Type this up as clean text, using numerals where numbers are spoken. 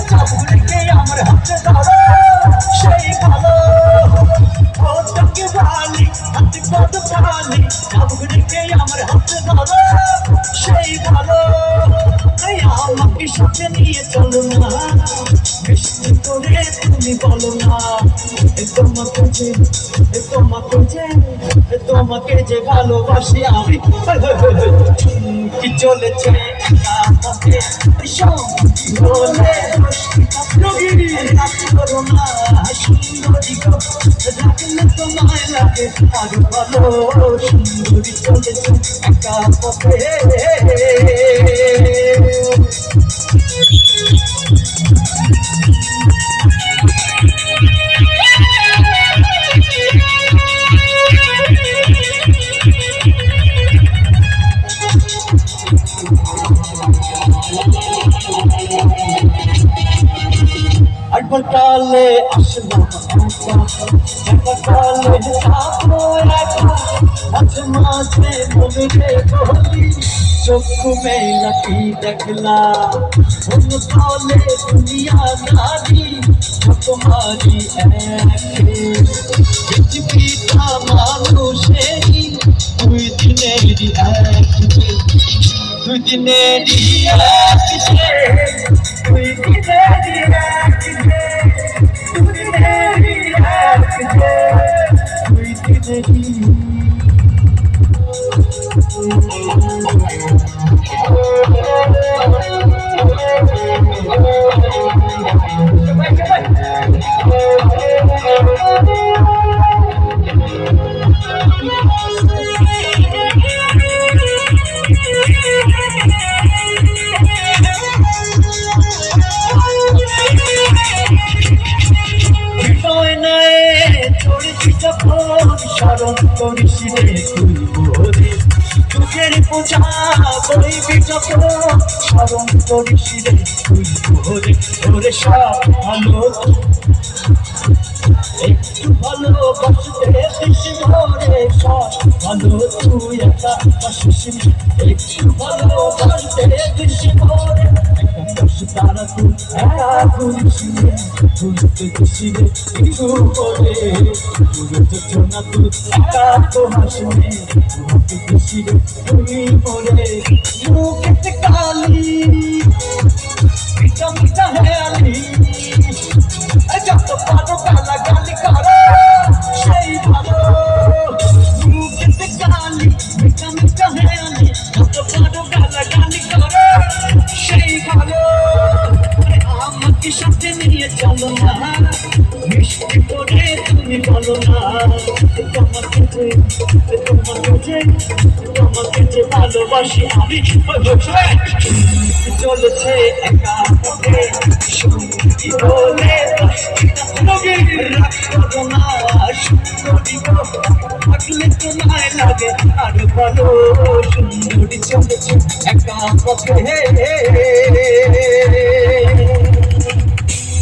চাবুকে আমার হাতে ধরো সেই ভালো ওটাকে বালি হাতে কত বালি চাবুকে আমার হাতে ধরো সেই ভালো আমাকে সাথে নিয়ে চলো না মিষ্টি করে তুমি বলো না তোমাকে যে ভালোবাসি আমি কি চলেছে বলে করো না সুন্দরী রাখলে তোমায় লাগে আরো ভালো সুন্দরী চলেছে একা পথে একবার কালে আসলাম একবার কালে থাকবো মাঝে মাঝে মনে বলি চক্ষু মেলা কি দেখলাম অন্য কালে দুনিয়া নারী তোমারই পৃথিবীটা মানুষেরই দুই দিনেরই দুই দিনেরই দুই দিনেরই স্মরণ করিস রে তুই ভোরে চোখের পূজা বইবি যখন স্মরণ করিস রে তুই ভোরে ভোরে সব ভালো একটু ভালোবাসতে দিস ভোরে সব ভালো তুই একা বাসিস একটু ভালোবাসতে দিস ভোরে তারা তুই একা করিস রে ভুলতে দিস রে একটু ভোরে না তুই একা তো হাসনে ভুলতে দিস রে তুই ভোরে মুখেতে কালি মিঠা মিঠা হেয়ালি যত পারো গালা গালি করো সেই ভালো মুখেতে কালি মিঠা মিঠা হেয়ালি যত পারো গালা গালি করো সেই ভালো আমাকে সাথে নিয়ে চলো না মিষ্টি করে তুমি বলো না তোমাকে যে ভালোবাসি আমি চলেছে একা পথে সঙ্গী বলে রাখো না সুন্দরী থাকলে তোমায় লাগে আরো ভালো সুন্দরী চলেছে একা পথে